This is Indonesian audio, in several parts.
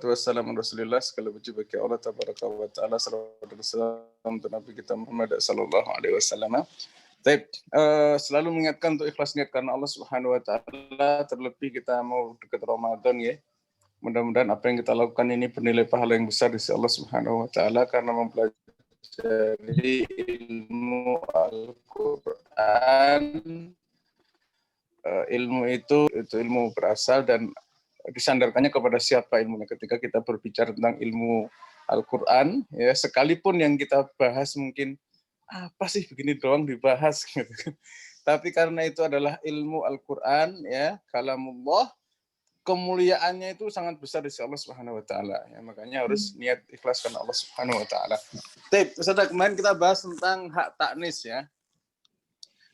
Wassalatu wassalamu ala Rasulillah. Segala puji bagi Allah tabaraka wa taala. Salawat dan salam untuk Nabi kita Muhammad sallallahu alaihi wasallam. Baik, selalu mengingatkan untuk ikhlas niat karena Allah Subhanahu wa taala, terlebih kita mau dekat Ramadan ya. Mudah-mudahan apa yang kita lakukan ini bernilai pahala yang besar di sisi Allah Subhanahu wa taala karena mempelajari ilmu Al-Qur'an. Ilmu itu ilmu berasal dan disandarkannya kepada siapa ilmunya. Ketika kita berbicara tentang ilmu Al-Qur'an, ya sekalipun yang kita bahas mungkin apa sih begini doang dibahas gitu. Tapi karena itu adalah ilmu Al-Qur'an ya, kalamullah, kemuliaannya itu sangat besar di sisi Allah Subhanahu wa taala. Ya, makanya harus niat ikhlas karena Allah Subhanahu wa taala. Ustaz, kemarin kita bahas tentang hak taknis ya.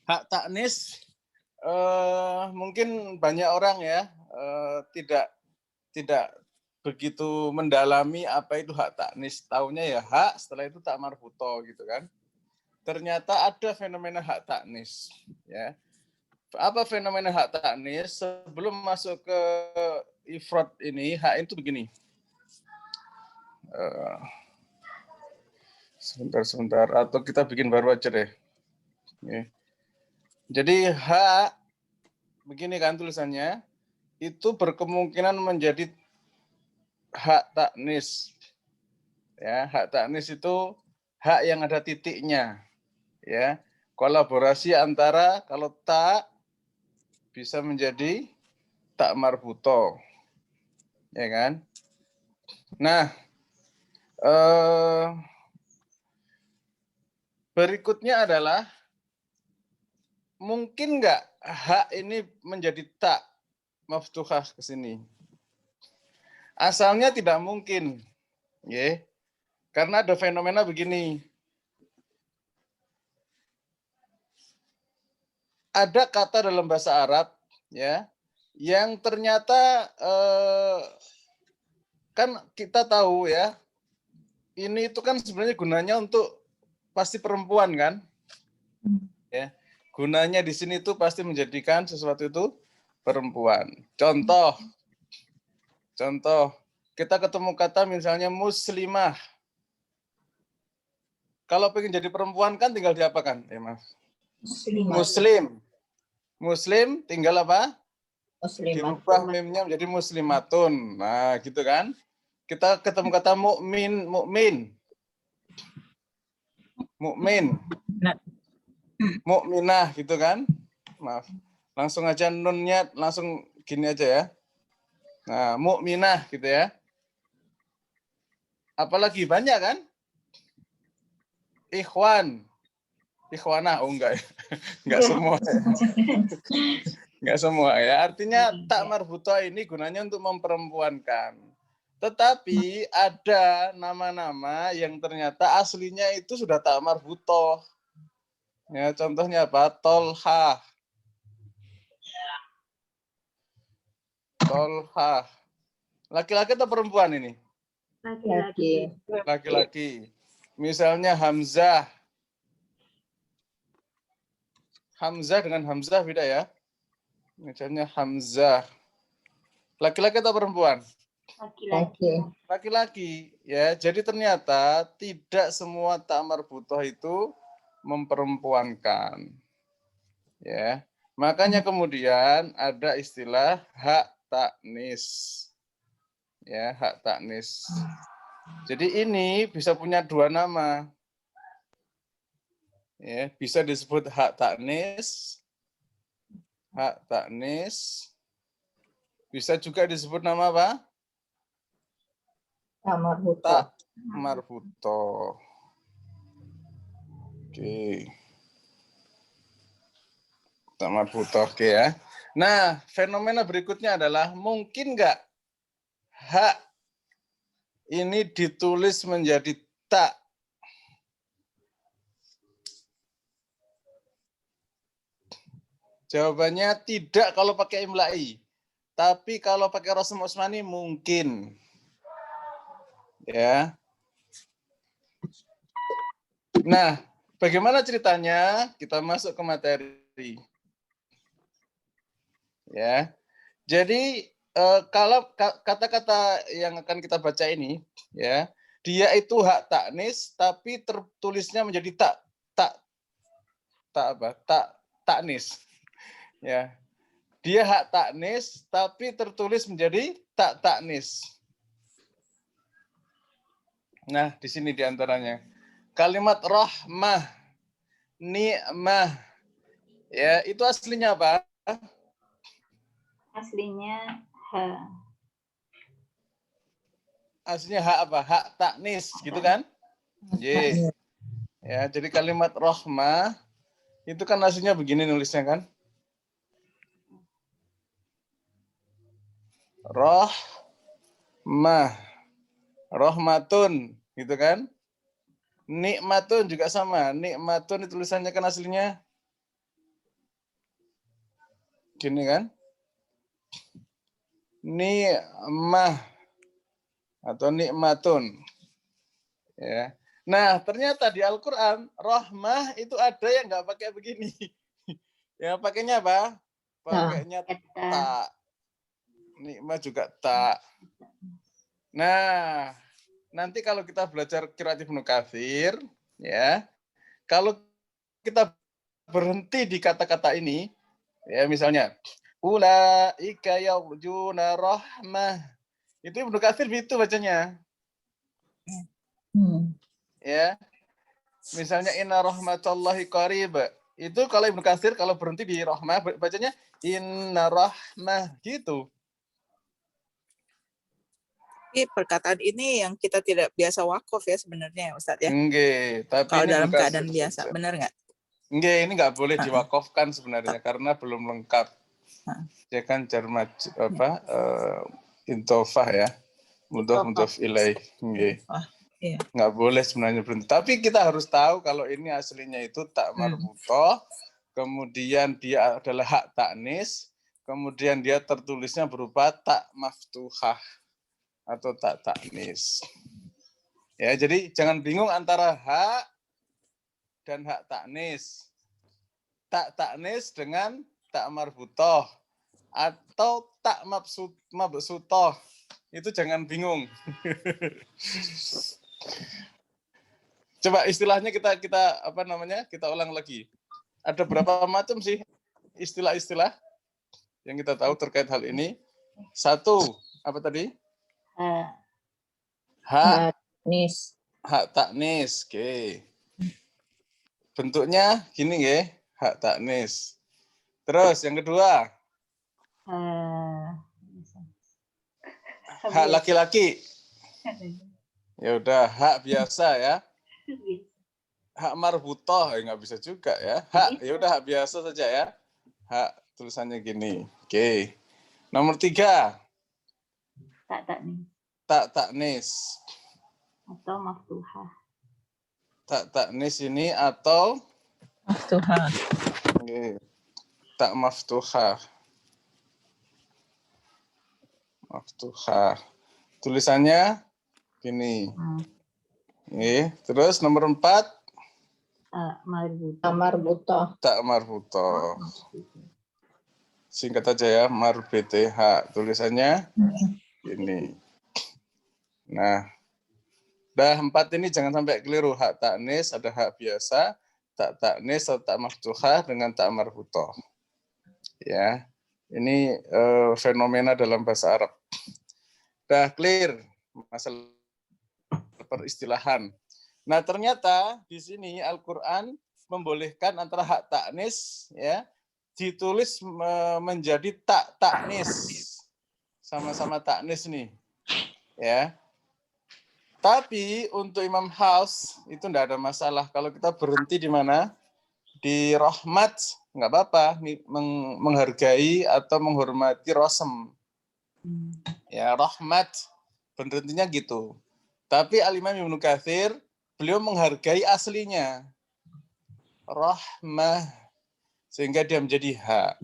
Hak taknis mungkin banyak orang ya tidak begitu mendalami apa itu hak taknis. Taunya ya hak, setelah itu tak marfuto gitu kan. Ternyata ada fenomena hak taknis ya. Apa fenomena hak taknis? Sebelum masuk ke ifrad ini, hak itu begini. Sebentar atau kita bikin baru aja deh. Ya. Jadi hak begini kan tulisannya, itu berkemungkinan menjadi hak taknis. Ya, hak taknis itu hak yang ada titiknya. Ya, kolaborasi antara kalau tak bisa menjadi tak marbuto. Ya kan? Nah, berikutnya adalah mungkin nggak hak ini menjadi tak maftuhah ke sini? Asalnya tidak mungkin, ya, karena ada fenomena begini. Ada kata dalam bahasa Arab, ya, yang ternyata kan kita tahu ya, ini itu kan sebenarnya gunanya untuk pasti perempuan kan, ya, gunanya di sini itu pasti menjadikan sesuatu itu perempuan. Contoh, kita ketemu kata misalnya muslimah. Kalau pengen jadi perempuan kan tinggal diapakan? Ya, Mas. Muslim tinggal apa? Dirubah mimnya menjadi muslimatun. Nah, gitu kan? Kita ketemu kata mukmin. Mukminah gitu kan? Maaf. Langsung aja nunnya langsung gini aja ya. Nah, mukminah gitu ya. Apalagi banyak kan? Ikhwanah, oh enggak ya. Enggak semua. Enggak semua ya. Artinya tak marbutoh ini gunanya untuk memperempuankan. Tetapi ada nama-nama yang ternyata aslinya itu sudah tak marbutoh. Ya, contohnya apa? Tolha. Laki-laki atau perempuan ini? Laki-laki. Misalnya Hamzah. Hamzah dengan Hamzah beda ya. Misalnya Hamzah. Laki-laki atau perempuan? Laki-laki. Ya, jadi ternyata tidak semua tak marbutoh itu memperempuankan. Ya. Makanya kemudian ada istilah hak taknis. Ya, hak taknis. Jadi ini bisa punya dua nama. Ya, bisa disebut hak taknis. Bisa juga disebut nama apa? Tak marbutoh. Oke. Tak marbutoh, oke ya. Nah, fenomena berikutnya adalah mungkin nggak hak ini ditulis menjadi tak? Jawabannya tidak kalau pakai imla'i. Tapi kalau pakai Rasm Utsmani mungkin. Ya. Nah, bagaimana ceritanya? Kita masuk ke materi. Ya. Jadi kalau kata-kata yang akan kita baca ini, ya, dia itu hak taknis, tapi tertulisnya menjadi taknis, ya. Dia hak taknis, tapi tertulis menjadi taknis. Nah, di sini diantaranya kalimat rahmah, ni'mah, ya, itu aslinya apa? Aslinya Aslinya hak apa? Hak taknis, gitu kan? Ya, jadi kalimat rahmah itu kan aslinya begini nulisnya kan? Rahmah, rahmatun, gitu kan? Nikmatun juga sama. Nikmatun itu tulisannya kan aslinya gini kan? Nikmah atau nikmatun. Ya. Nah, ternyata di Al-Qur'an rahmah itu ada yang nggak pakai begini. Ya, pakainya apa? Pakainya tak. Nikmah juga tak. Nah, nanti kalau kita belajar qiraat Ibnu Katsir, ya, kalau kita berhenti di kata-kata ini, ya misalnya ulaika yarjuna rahmah, itu Ibnu Katsir itu bacanya. Ya, misalnya inna rahmatallahi qarib, itu kalau Ibnu Katsir kalau berhenti di rahmah bacanya inna rahmah gitu. Tapi perkataan ini yang kita tidak biasa wakaf ya sebenarnya, Ustadz ya. Enggak, tapi kalau ini dalam Ibnu Katsir keadaan biasa, saja. benar nggak? Enggak, ini nggak boleh diwakafkan sebenarnya karena belum lengkap. Ya kan jarmat apa intofah ya, mudhof ilaih. Iya. Nggak boleh sebenarnya berhenti. Tapi kita harus tahu kalau ini aslinya itu tak marbutoh, kemudian dia adalah hak taknis, kemudian dia tertulisnya berupa tak maftuhah atau tak taknis. Ya, jadi jangan bingung antara hak dan hak taknis. Tak taknis dengan tak marbutoh atau tak mabsutoh. Itu jangan bingung. Coba istilahnya kita apa namanya? Kita ulang lagi. Ada berapa macam sih istilah-istilah yang kita tahu terkait hal ini? Satu, apa tadi? Hak taknis. Oke. Bentuknya gini ya, hak taknis. Terus yang kedua, hak laki-laki. Ya udah, hak biasa ya. Hak marbutoh nggak bisa juga ya. Hak ya udah hak biasa saja ya. Hak tulisannya gini. Oke. Nomor 3. Tak taknis. Atau maftuhah. Tak taknis ini atau Maftuhah. Oke. Tak maftuhah. Maftuhah. Tulisannya gini. Oke. Terus nomor 4. Tak marbutoh. Singkat aja ya, marbth. Tulisannya ini. Nah, dah 4 ini jangan sampai keliru. Hak taknis ada hak biasa, tak taknis atau tak maftuhah dengan tak marbutoh. Ya, ini fenomena dalam bahasa Arab. Dah clear masalah peristilahan. Nah, ternyata di sini Al-Qur'an membolehkan antara hak taknis ya ditulis menjadi tak taknis. Sama-sama taknis nih. Ya. Tapi untuk Imam Hafs itu enggak ada masalah kalau kita berhenti di mana? Di rahmat, enggak apa-apa, menghargai atau menghormati rosem. Ya, rahmat berhentinya gitu. Tapi Al-Imam Ibnu Katsir beliau menghargai aslinya. Rahmah sehingga dia menjadi hak.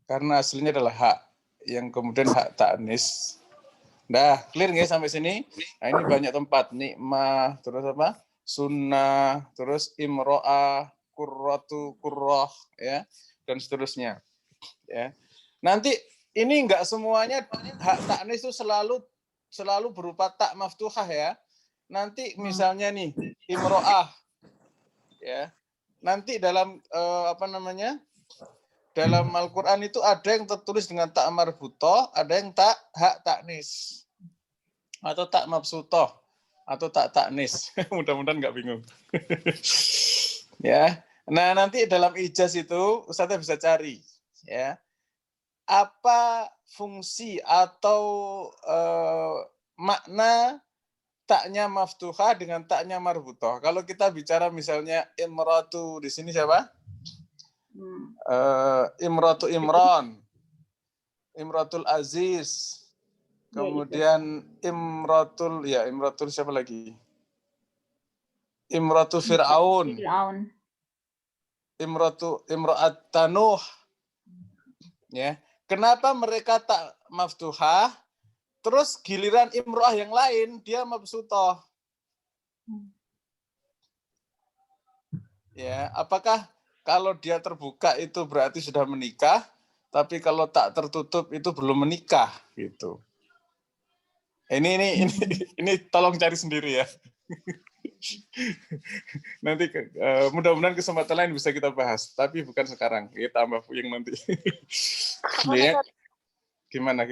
Karena aslinya adalah hak yang kemudian hak taknis. Nah, clear nggak sampai sini? Nah, ini banyak tempat. Nikmah, terus apa? Sunnah, terus imro'ah, kurratu, kurroh, ya, dan seterusnya. Ya. Nanti ini enggak semuanya hak taknis itu selalu berupa tak maftuhah ya. Nanti misalnya nih imro'ah ya. Nanti dalam dalam Al-Qur'an itu ada yang tertulis dengan tak marbutoh, ada yang tak hak taknis. Atau tak mabsutoh atau tak taknis. Mudah-mudahan nggak bingung. Ya. Nah, nanti dalam ijaz itu Ustazah bisa cari ya. Apa fungsi atau makna taknya maftuhah dengan taknya marbutoh. Kalau kita bicara misalnya imratu di sini siapa? Imratu Imran, Imratul Aziz, kemudian Imratul siapa lagi? Imratu Fir'aun, Imra'at Tanuh. Ya. Kenapa mereka tak maftuhah? Terus giliran imro'ah yang lain dia mabsutoh. Ya, apakah kalau dia terbuka itu berarti sudah menikah, tapi kalau tak tertutup itu belum menikah gitu. Ini tolong cari sendiri ya. Nanti mudah-mudahan kesempatan lain bisa kita bahas, tapi bukan sekarang. Kita tambah puyeng nanti. Ya. Gimana?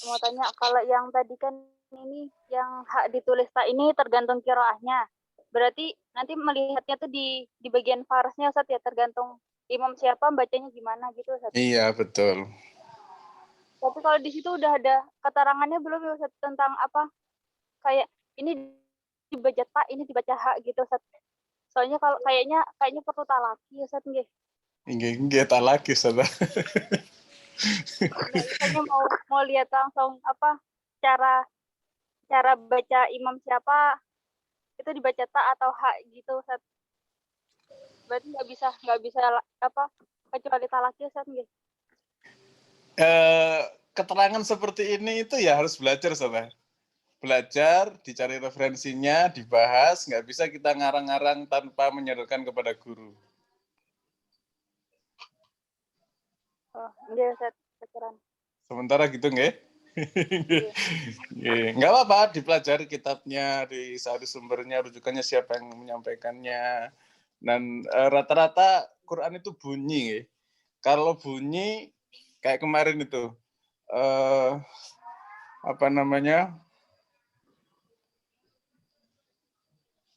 Mau tanya, kalau yang tadi kan ini yang hak ditulis tak ini tergantung qiraahnya. Berarti nanti melihatnya tuh di bagian farasnya Ustaz ya, tergantung imam siapa bacanya gimana gitu Ustaz. Iya, betul. Tapi kalau di situ udah ada keterangannya belum ya Ustaz tentang apa? Kayak ini dibaca tak, ini dibaca hak gitu Ustaz. Soalnya kalau kayaknya perlu talaki Ustaz nggih. Nggih, talaki Ustaz. Misalnya mau lihat langsung apa cara baca imam siapa itu dibaca tak atau hak gitu Ustaz. Berarti nggak bisa apa kecuali talaki Ustaz nggih. Keterangan seperti ini itu ya harus belajar Ustaz. Belajar, dicari referensinya, dibahas, nggak bisa kita ngarang-ngarang tanpa menyodorkan kepada guru. Oh, iya Ustaz, pikiran. Sementara gitu nggih? Nggak apa-apa, dipelajari kitabnya, dicari sumbernya, rujukannya siapa yang menyampaikannya. Dan rata-rata Quran itu bunyi. Nggih. Kalau bunyi, kayak kemarin itu,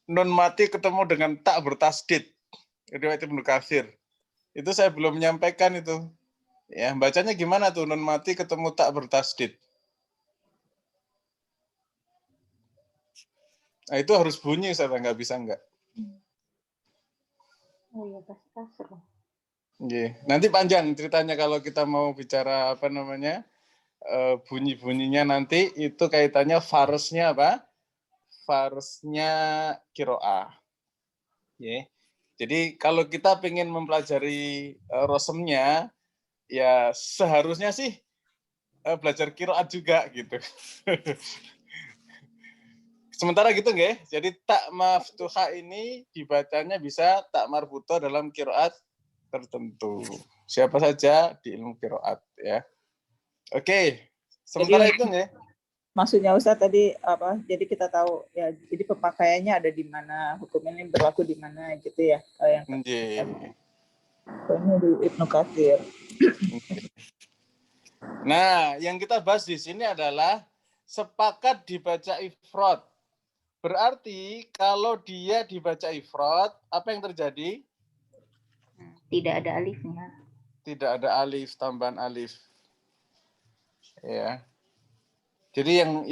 nun mati ketemu dengan tak bertasdid. Riwayat Ibnu Katsir. Itu saya belum menyampaikan itu. Ya, bacanya gimana tuh nun mati ketemu tak bertasdid? Nah, itu harus bunyi, saya nggak bisa nggak. Oh iya, pas kasar. Nanti panjang ceritanya kalau kita mau bicara bunyi-bunyinya nanti itu kaitannya farsnya apa? Farsnya kiroah. Jadi kalau kita ingin mempelajari rosemnya, ya seharusnya sih belajar kiroat juga gitu. Sementara gitu nggih. Jadi tak maftuha ini dibacanya bisa tak marbutoh dalam kiroat tertentu. Siapa saja di ilmu kiroat ya. Oke. Sementara itu nggih. Maksudnya Ustaz tadi apa? Jadi kita tahu ya. Jadi pemakaiannya ada di mana, hukum ini berlaku di mana gitu ya. Yang ini di Ibnu Katsir. Nah, yang kita bahas di sini adalah sepakat dibaca ifrad. Berarti kalau dia dibaca ifrad, apa yang terjadi? Tidak ada alifnya. Tidak ada alif, tambahan alif. Ya. Jadi yang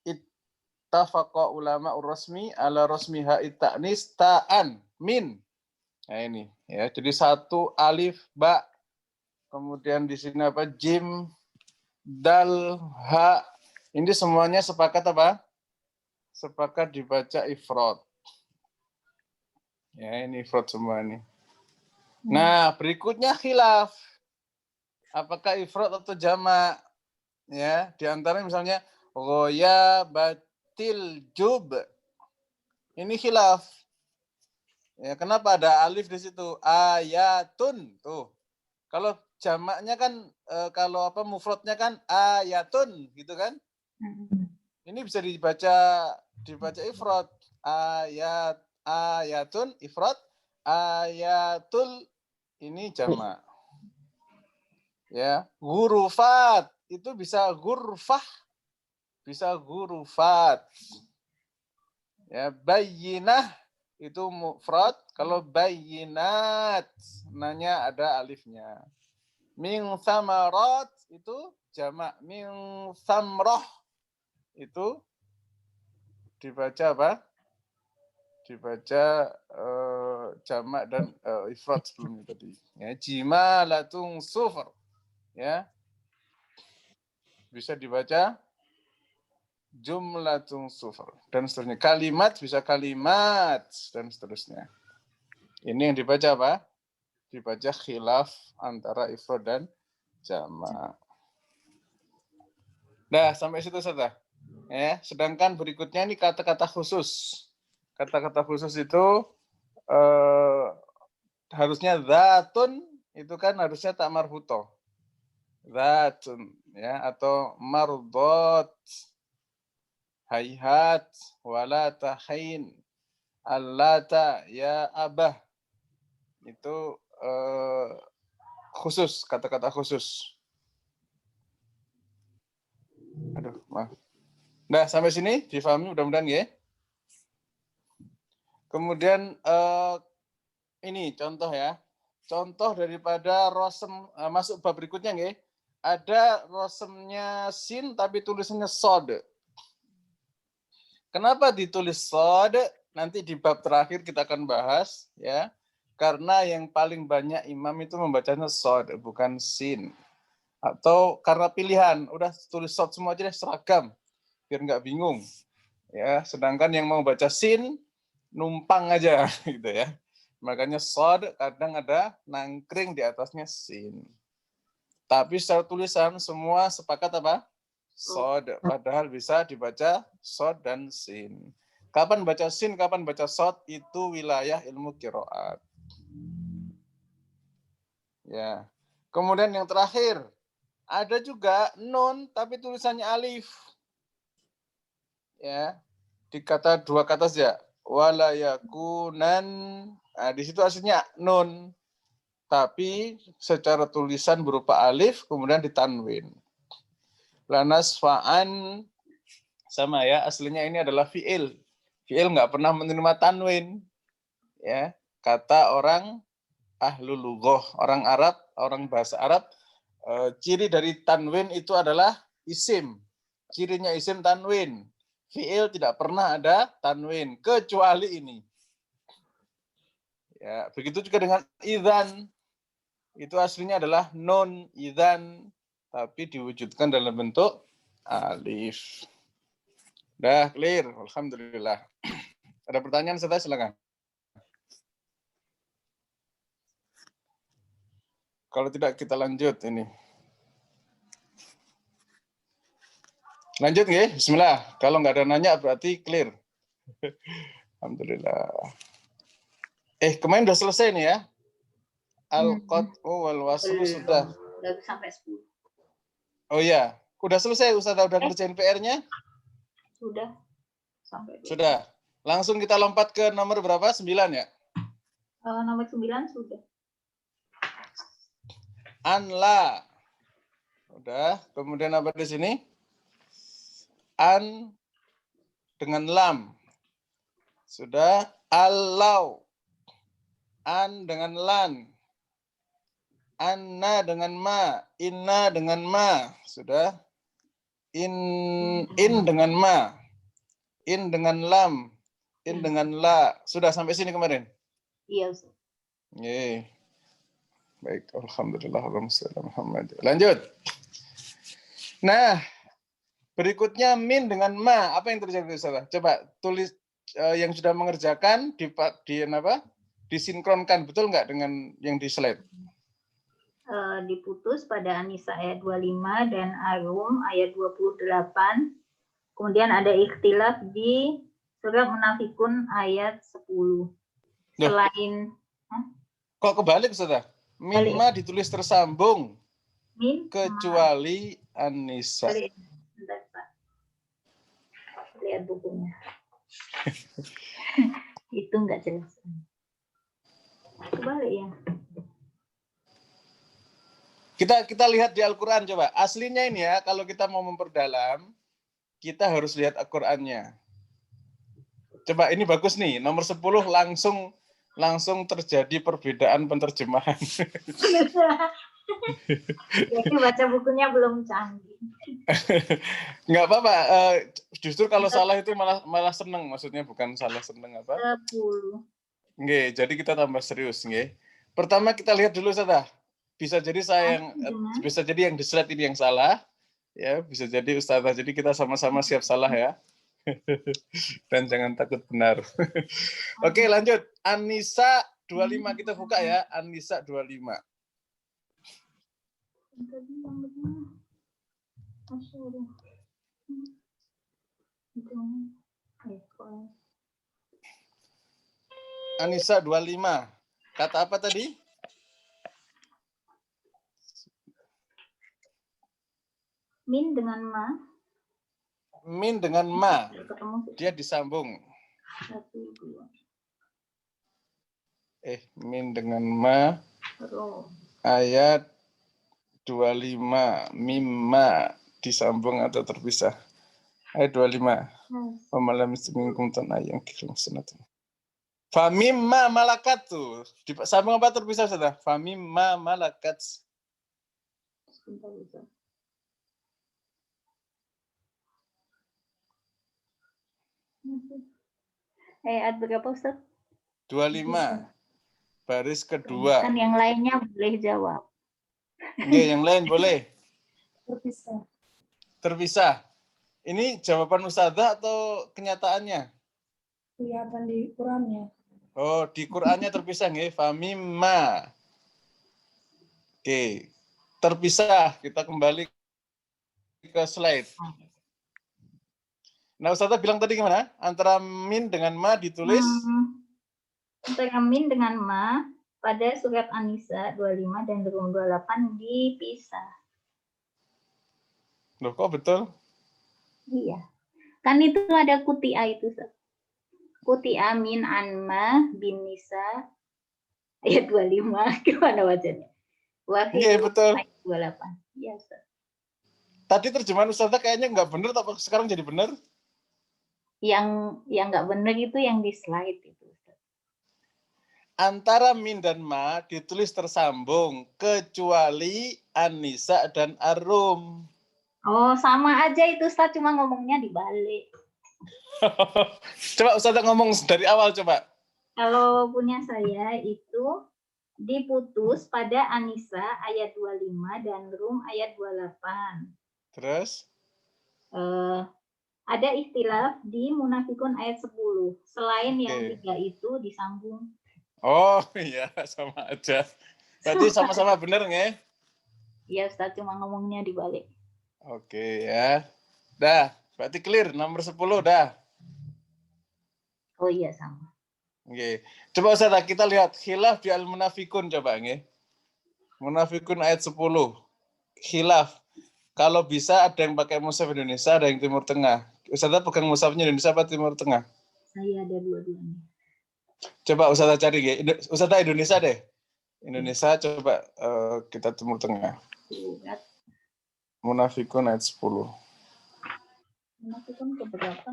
ittafaqa ulama urrasmi ala rasmiha ta'nis ta'an min. Nah ini ya. Jadi satu alif ba, kemudian di sini apa? Jim, dal, ha. Ini semuanya sepakat apa? Sepakat dibaca ifrad. Ya, ini ifrad semua nih. Nah, berikutnya khilaf. Apakah ifrad atau jamak? Ya, di antara misalnya ghoya batil jub. Ini khilaf. Ya, kenapa ada alif di situ? Ayatun. Tuh. Kalau jamaknya kan kalau apa mufradnya kan ayatun gitu kan? Ini bisa dibaca ifrad. Ayatun ifrad, ayatul ini jamak. Ya, hurufat itu bisa gurfah, bisa gurufat. Ya, bayyinah itu mufrad, kalau bayyinat nanya ada alifnya. Min samarat itu jamak, min samroh itu dibaca apa? Dibaca jamak dan ifrad sebelumnya tadi. Ya, jimalatun sufur. Ya. Bisa dibaca jumlatun sufur dan seterusnya. Kalimat bisa kalimat dan seterusnya. Ini yang dibaca apa? Dibaca khilaf antara ifrad dan jamak. Nah, sampai situ saja. Ya, sedangkan berikutnya ini kata-kata khusus. Kata-kata khusus itu harusnya zatun itu kan harusnya tak marfuto. Zatun ya atau mardot. Hayhat wala tahin allata ya abah itu khusus, kata-kata khusus. Aduh, maaf. Nah, sampai sini difahami mudah-mudahan ya. Kemudian ini contoh ya. Contoh daripada rosem masuk bab berikutnya nggih. Ada rosemnya sin tapi tulisannya sod. Kenapa ditulis sod? Nanti di bab terakhir kita akan bahas ya. Karena yang paling banyak imam itu membacanya sod bukan sin. Atau karena pilihan, udah tulis sod semua aja deh seragam biar nggak bingung. Ya, sedangkan yang mau baca sin numpang aja gitu ya. Makanya sod kadang ada nangkring di atasnya sin. Tapi secara tulisan semua sepakat apa? Sod. Padahal bisa dibaca sod dan sin. Kapan baca sin, kapan baca sod itu wilayah ilmu qiraat. Ya. Kemudian yang terakhir, ada juga nun tapi tulisannya alif. Ya. Di kata dua kata saja. Wala yakunan. Nah, di situ aslinya nun. Tapi secara tulisan berupa alif kemudian ditanwin. Lanas fa'an sama ya, aslinya ini adalah fi'il. Fi'il nggak pernah menerima tanwin. Ya, kata orang ahlul lughah, orang Arab, orang bahasa Arab, ciri dari tanwin itu adalah isim. Cirinya isim tanwin. Fi'il tidak pernah ada tanwin kecuali ini. Ya, begitu juga dengan idzan. Itu aslinya adalah nun idzan tapi diwujudkan dalam bentuk alif. Dah clear, alhamdulillah. Ada pertanyaan setelah silakan. Kalau tidak kita lanjut ini. Lanjut nggih? Bismillah. Kalau nggak ada nanya berarti clear. Alhamdulillah. Kemarin udah selesai nih ya. Al-qat'u wal waslu sudah. Udah sampai 10. Oh iya, udah selesai Ustazah, udah ngerjain PR-nya? Sudah. Sampai 20. Sudah. Langsung kita lompat ke nomor berapa? 9 ya? Nomor 9 sudah. Anla. Udah. Kemudian apa di sini? An dengan lam. Sudah. Allau. An dengan lan. Anna dengan ma. Inna dengan ma. Sudah. In dengan ma. In dengan lam. In dengan la. Sudah sampai sini kemarin? Iya, Ustaz. Ye. Baik, alhamdulillah. Muhammad. Lanjut. Nah, berikutnya min dengan ma. Apa yang terjadi Ustaz? Coba tulis yang sudah mengerjakan disinkronkan betul nggak dengan yang di slide? Diputus pada An-Nisa ayat 25 dan Ar-Rum ayat 28. Kemudian ada ikhtilaf di surat Munafikun ayat 10. Selain kok kebalik Ustazah? Mimma ditulis tersambung kecuali An-Nisa. Bentar, Pak. Lihat bukunya. Itu enggak jelas. Kebalik ya. Kita lihat di Al-Qur'an coba. Aslinya ini ya, kalau kita mau memperdalam, kita harus lihat Al-Qur'annya. Coba ini bagus nih, nomor 10 langsung terjadi perbedaan penerjemahan. Jadi baca bukunya belum canggih. Nggak apa-apa. Justru kalau salah itu malah seneng. Maksudnya bukan salah seneng apa? 10. Nggih, jadi kita tambah serius, nggih. Pertama kita lihat dulu Ustazah. Bisa jadi bisa jadi yang di slide ini yang salah. Ya, bisa jadi Ustazah. Jadi kita sama-sama siap salah ya. Dan jangan takut benar. Oke, lanjut. An-Nisa 25 kita buka ya. An-Nisa 25. An-Nisa 25. Kata apa tadi? Min dengan ma. Min dengan ma. Dia disambung. 1, 2. Min dengan ma. Ayat 25. Mimma disambung atau terpisah. Ayat 25. Pemalam minkum tanayang kirim sunatun. Famimma malakat tuh. Disambung apa terpisah sudah? Famimma malakat. Ayat berapa Ustaz? 25. Baris kedua. Kan yang lainnya boleh jawab. Oke, yang lain boleh. Terpisah. Terpisah. Ini jawaban Ustazah atau kenyataannya? Kelihatan di Qurannya. Oh, di Qurannya terpisah nggih. Famimma. Oke. Terpisah. Kita kembali ke slide. Nah, Ustazah bilang tadi gimana? Antara min dengan ma ditulis? Antara min dengan ma pada surat An-Nisa 25 dan Rum 28 dipisah. Loh, kok betul? Iya. Kan itu ada kutia itu, Ustaz. Kutia min anma bin Nisa ayat 25. Gimana bacanya? Iya, betul. Ayat 28. Iya, Ustaz. Tadi terjemahan Ustazah kayaknya nggak benar, tapi sekarang jadi benar? Yang nggak benar itu yang di slide itu, Ustaz. Antara min dan ma ditulis tersambung kecuali An-Nisa dan Ar-Rum. Oh, sama aja itu, Ustaz, cuma ngomongnya dibalik. Coba Ustazah ngomong dari awal coba. Kalau punya saya itu diputus pada An-Nisa ayat 25 dan Rum ayat 28. Terus? Ada istilah di Munafikun ayat 10. Selain yang 3 itu disambung. Oh iya, sama aja. Berarti sama-sama benar nggak? Iya Ustaz, cuma ngomongnya dibalik. Oke ya. Dah, berarti clear. Nomor 10 dah. Oh iya, sama. Oke. Coba Ustaz, kita lihat khilaf di Al-Munafikun coba nggih. Munafikun ayat 10. Khilaf. Kalau bisa ada yang pakai mushaf Indonesia, ada yang Timur Tengah. Ustazah pegang mushafnya Indonesia apa Timur Tengah? Saya ada dua-duanya. Coba Ustazah cari nggih. Ustazah Indonesia deh. Indonesia coba kita Timur Tengah. Surat Munafikun ayat 10. Munafikun keberapa?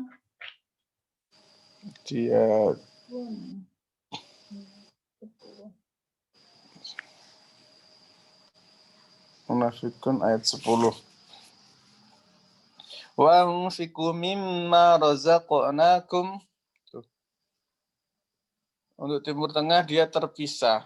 Dia Munafikun ayat 10. Wa anfiqu mimma razaqnakum. Untuk Timur Tengah dia terpisah.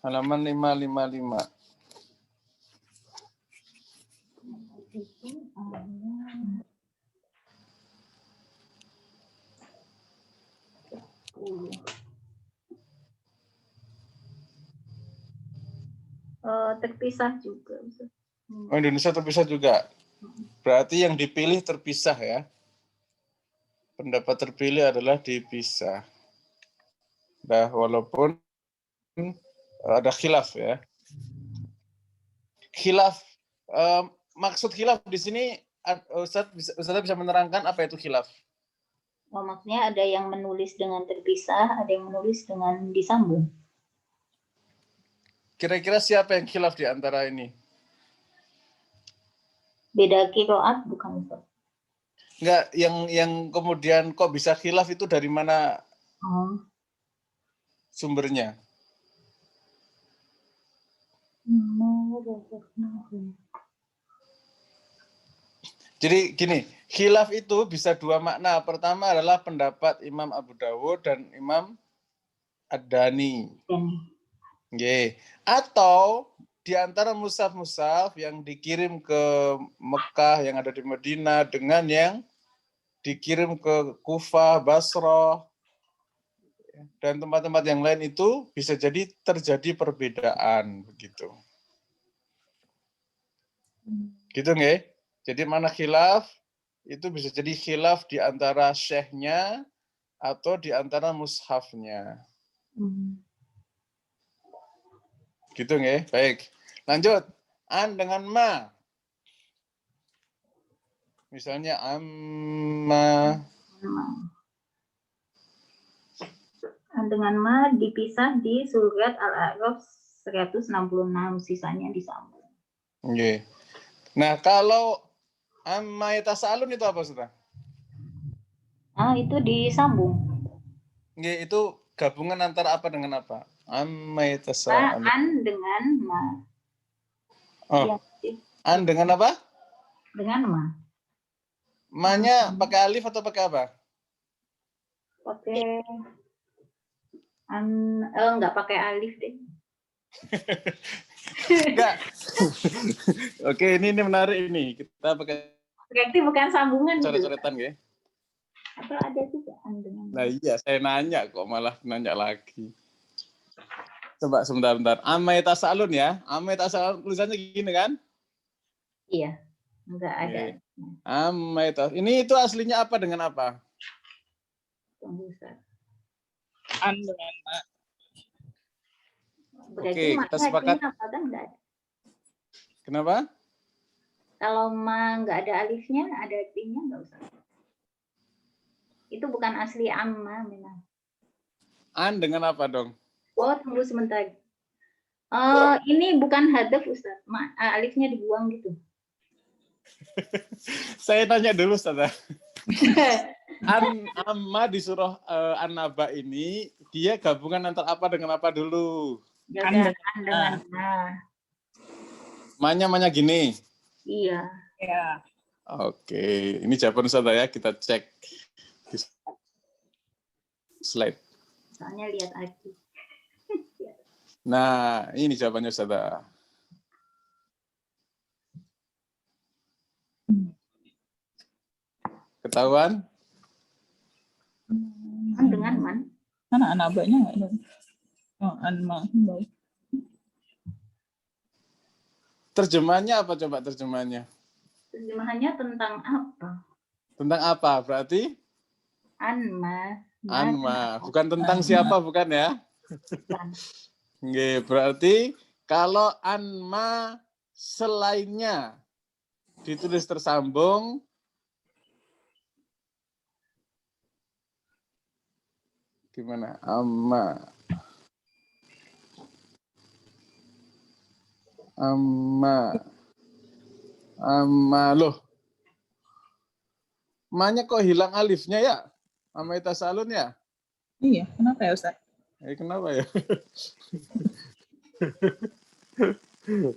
Halaman 555. terpisah juga. Oh, Indonesia terpisah juga. Berarti yang dipilih terpisah ya. Pendapat terpilih adalah dipisah. Nah, walaupun ada khilaf ya. Khilaf, maksud khilaf di sini, Ustaz bisa menerangkan apa itu khilaf? Oh, maksudnya ada yang menulis dengan terpisah, ada yang menulis dengan disambung. Kira-kira siapa yang khilaf di antara ini? Beda qiraat bukan Ustaz? Enggak, yang kemudian kok bisa khilaf itu dari mana sumbernya? Jadi gini, khilaf itu bisa dua makna. Pertama adalah pendapat Imam Abu Dawud dan Imam Ad-Dani. Atau di antara mushaf-mushaf yang dikirim ke Mekah yang ada di Madinah dengan yang dikirim ke Kufah, Basrah, dan tempat-tempat yang lain itu bisa jadi terjadi perbedaan begitu. Gitu nggak? Jadi mana khilaf itu bisa jadi khilaf di antara syekhnya atau di antara mushafnya. Gitu nggak? Baik. Lanjut. An dengan ma. Misalnya amma. An dengan ma dipisah di surat Al-A'raf 166, sisanya disambung. Oke. Nah, kalau amma yatasaalun itu apa, Ustaz? Itu disambung. Oke, itu gabungan antara apa dengan apa? Amma yatasaalun. An dengan ma. Oh. Ya, An dengan apa? dengan ma. Ma-nya pakai alif atau pakai apa? Pakai enggak pakai alif deh. Enggak. Oke, ini menarik ini. Kita pakai Berarti bukan sambungan gitu. coret-coretan ya. Atau ada juga an dengan ma. Nah iya, saya nanya kok malah nanya lagi. Coba sebentar. Amma yatasaalun ya. Amma yatasaalun tulisannya gini kan? Iya. Enggak ada. Amma yatasaalun. Ini itu aslinya apa dengan apa? Tunggu, Ustaz. An dengan ma. Berarti Oke, kita sepakat. apa kan enggak ada. Kenapa? Kalau ma enggak ada alifnya, ada artinya enggak usah. Itu bukan asli amma memang. An dengan apa dong? Oh, tunggu sebentar. Ini bukan hadaf, Ustaz. Alifnya dibuang gitu. Saya tanya dulu, Ustaz. Amma di surah An-Naba ini, dia gabungan antara apa dengan apa dulu? An dengan ma. Ma-nya gini. Iya. Ya. Oke, ini jawaban Ustaz ya. Kita cek di slide. Soalnya lihat lagi. Nah, ini jawabannya Ustaz. Ketahuan? An dengan man. Mana anabanya nggak ada? Oh, anma. Terjemahannya apa coba terjemahannya? Terjemahannya tentang apa? Tentang apa? Berarti? Anma. Anma. Bukan tentang siapa, bukan ya? Bukan. Oke, berarti kalau anma selainnya ditulis tersambung, gimana? Amma loh. Ma-nya kok hilang alifnya ya? Amma yatasaalun ya? Iya, kenapa ya Ustaz? Kenapa ya?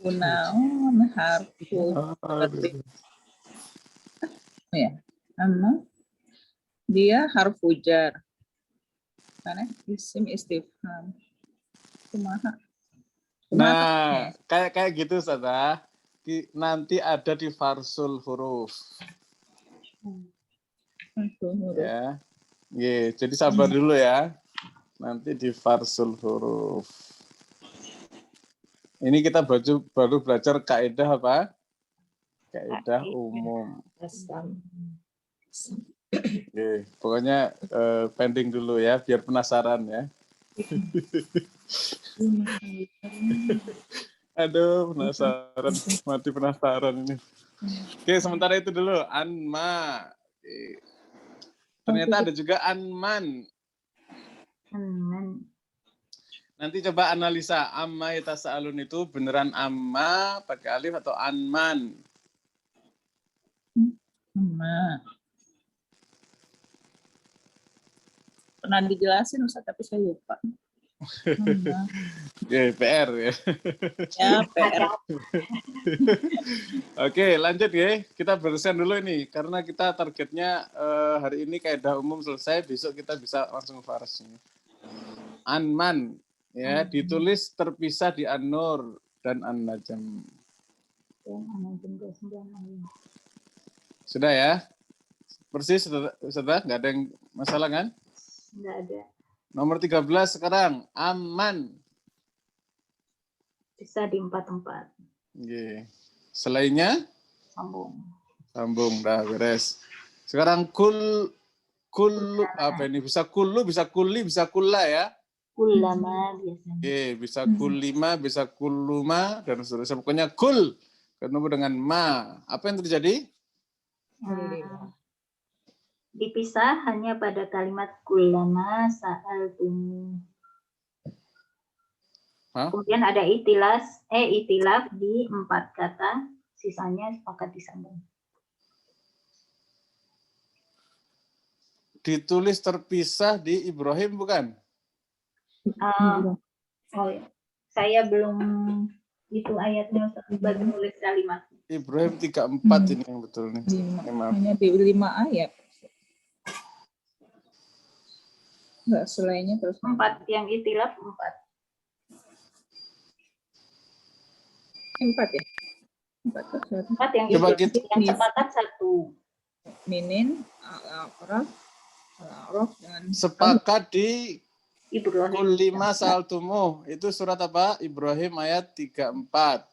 Gunaun harfu. Ya, amma dia harfu jar. Karena isim istifham. Kumaha. Nah, kayak gitu Ustaz. Nanti ada di farsul huruf. Ya. Jadi sabar dulu ya. Nanti di farsul huruf. Ini kita baru belajar kaidah apa? Kaidah umum. Oke, pokoknya pending dulu ya, biar penasaran ya. Aduh, penasaran, mati penasaran ini. Oke, sementara itu dulu, anma. Oke. Ternyata ada juga anman. Nanti coba analisa amma yatasaalun itu beneran amma pakai alif atau anman? Amma. Pernah dijelasin Ustaz, tapi saya lupa. Oke, PR ya. Ya, PR. Oke, lanjut ya. Kita berusaha dulu ini karena kita targetnya hari ini kaidah umum selesai, besok kita bisa langsung faras ini. Anman ya, ditulis terpisah di An-Nur dan An-Najm. Sudah ya? Persis sudah? Nggak ada yang masalah kan? Nggak ada. Nomor 13 sekarang, aman. Bisa di 4 tempat. Oke. Selainnya? Sambung. Dah beres. Sekarang kullu apa ini? Bisa kullu, bisa kulli, bisa kulla ya? Kullama biasanya. Oke, bisa kullima, bisa kulluma dan seterusnya. Pokoknya kul ketemu dengan ma. Apa yang terjadi? Dipisah hanya pada kalimat kullama sa'altum. Kemudian ada itilaf di 4 kata, sisanya sepakat disambung. Ditulis terpisah di Ibrahim bukan? Oh ya. Saya belum itu ayatnya baru nulis kalimat. Ibrahim 34 ini yang betul nih. Hanya di 5 ayat. Enggak, selainnya terus 4 yang itilaf 4. 4 ya? 4 yang coba itilaf, yang sepakat 1. Minin, Al-A'raf dengan sepakat di Ibrahim. Kullima sa'altumuh. Itu surat apa? Ibrahim ayat 34.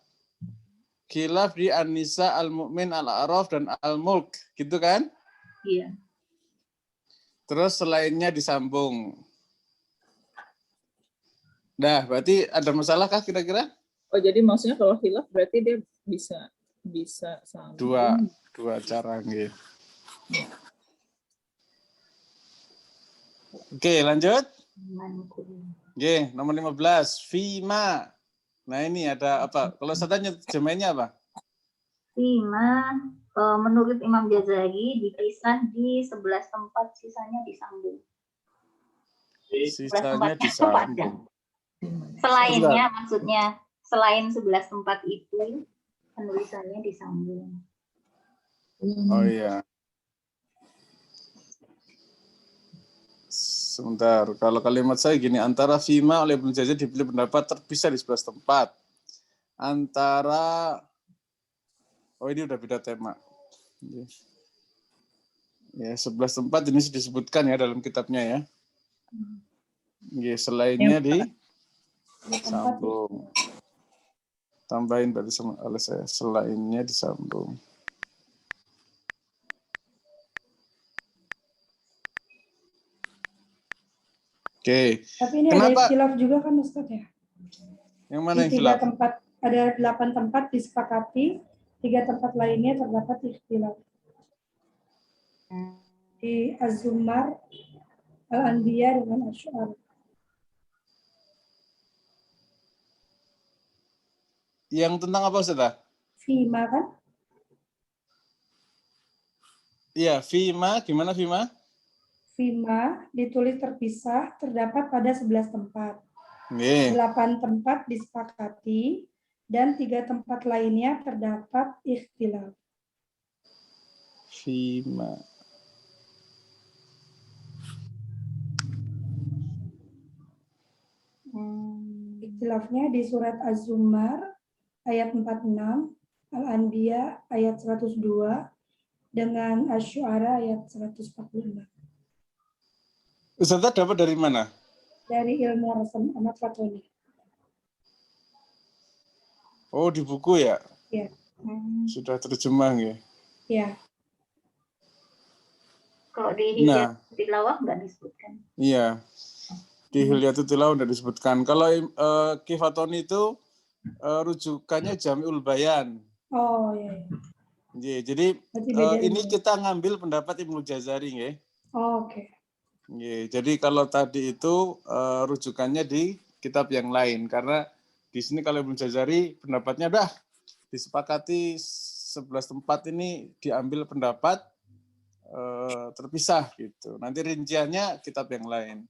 Khilaf di An-Nisa, Al-Mu'min, Al-A'raf dan Al-Mulk. Gitu kan? Iya. Terus selainnya disambung. Nah, berarti ada masalah kah kira-kira? Oh, jadi maksudnya kalau khilaf berarti dia bisa sambung. Dua cara gitu. Oke, lanjut. Oke, nomor 15. Fima. Nah, ini ada apa? Kalau saya tanya jemaahnya apa? Fima, menurut Imam Ghazali dipisah di 11 tempat, sisanya disambung. Sisanya disambung. Selainnya, maksudnya selain 11 tempat itu penulisannya disambung. Oh iya. Sebentar, kalau kalimat saya gini, antara Fima oleh Ibnu Jazari dipilih pendapat terpisah di 11 tempat. Antara, oh ini udah beda tema. Ya, 11 tempat ini disebutkan ya dalam kitabnya ya. Ya, selainnya disambung. Tambahin berarti oleh saya, selainnya disambung. Oke. Tapi ini kenapa? Ada ikhtilaf juga kan Ustaz ya? Yang mana yang di 3 khilaf? tempat, ada 8 tempat disepakati, 3 tempat lainnya terdapat ikhtilaf. Di Az-Zumar, Al-Anbiya dengan Asy-Syu'ara. Yang tentang apa, Ustaz? Fima kan? Iya, Fima. Gimana Fima? Fima ditulis terpisah, terdapat pada 11 tempat. Nih. 8 tempat disepakati, dan 3 tempat lainnya terdapat ikhtilaf. Fima. Ikhtilafnya di surat Az-Zumar ayat 46, Al-Anbiya ayat 102, dengan Asy-Syu'ara ayat 145. Ustaz dapat dari mana? Dari ilmu Rasam Ahmad Fatoni. Oh, di buku ya? Ya. Sudah terjemah ya? Ya. Kalau di Hilyatul Tilawah nggak disebutkan. Iya. Di Hilyatul Tilawah nggak disebutkan. Kalau Kifatoni itu rujukannya Jami'ul Bayan. Oh, iya. Jadi ini kita ngambil pendapat Ibnu Jazari ya. Oh, oke. Jadi kalau tadi itu rujukannya di kitab yang lain, karena di sini kalau Ibnu Jazari pendapatnya disepakati 11 tempat ini diambil pendapat terpisah gitu. Nanti rinciannya kitab yang lain.